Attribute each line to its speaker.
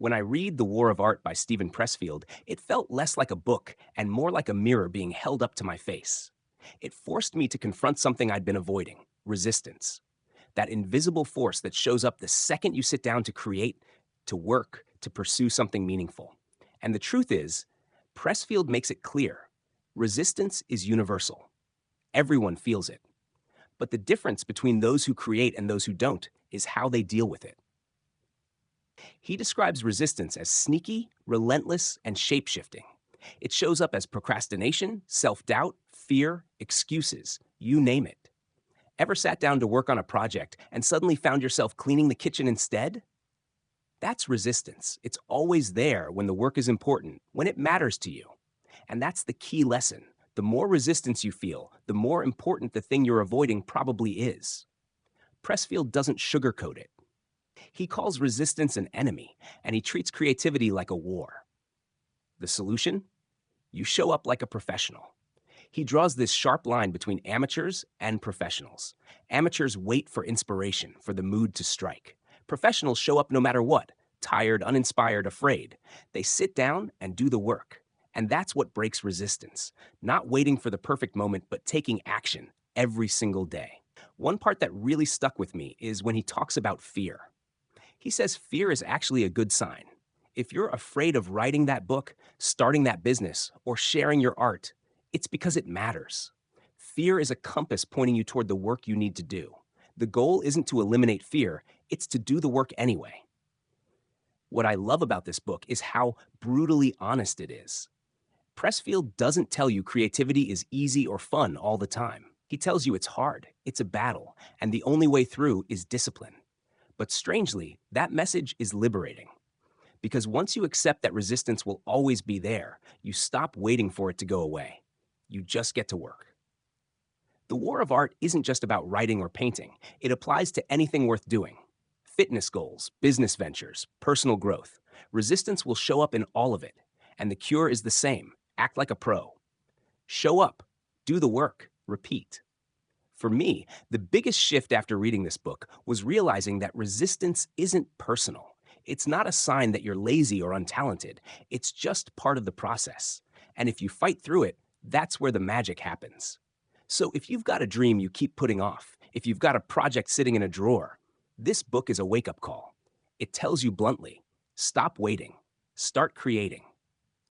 Speaker 1: When I read The War of Art by Steven Pressfield, it felt less like a book and more like a mirror being held up to my face. It forced me to confront something I'd been avoiding: resistance. That invisible force that shows up the second you sit down to create, to work, to pursue something meaningful. And the truth is, Pressfield makes it clear: resistance is universal. Everyone feels it. But the difference between those who create and those who don't is how they deal with it. He describes resistance as sneaky, relentless, and shape-shifting. It shows up as procrastination, self-doubt, fear, excuses, you name it. Ever sat down to work on a project and suddenly found yourself cleaning the kitchen instead? That's resistance. It's always there when the work is important, when it matters to you. And that's the key lesson. The more resistance you feel, the more important the thing you're avoiding probably is. Pressfield doesn't sugarcoat it. He calls resistance an enemy, and he treats creativity like a war. The solution? You show up like a professional. He draws this sharp line between amateurs and professionals. Amateurs wait for inspiration, for the mood to strike. Professionals show up no matter what: tired, uninspired, afraid. They sit down and do the work. And that's what breaks resistance. Not waiting for the perfect moment, but taking action every single day. One part that really stuck with me is when he talks about fear. He says fear is actually a good sign. If you're afraid of writing that book, starting that business, or sharing your art, it's because it matters. Fear is a compass pointing you toward the work you need to do. The goal isn't to eliminate fear, it's to do the work anyway. What I love about this book is how brutally honest it is. Pressfield doesn't tell you creativity is easy or fun all the time. He tells you it's hard, it's a battle, and the only way through is discipline. But strangely, that message is liberating. Because once you accept that resistance will always be there, you stop waiting for it to go away. You just get to work. The war of art isn't just about writing or painting. It applies to anything worth doing. Fitness goals, business ventures, personal growth. Resistance will show up in all of it. And the cure is the same: act like a pro. Show up, do the work, repeat. For me, the biggest shift after reading this book was realizing that resistance isn't personal. It's not a sign that you're lazy or untalented. It's just part of the process. And if you fight through it, that's where the magic happens. So if you've got a dream you keep putting off, if you've got a project sitting in a drawer, this book is a wake-up call. It tells you bluntly: stop waiting, start creating.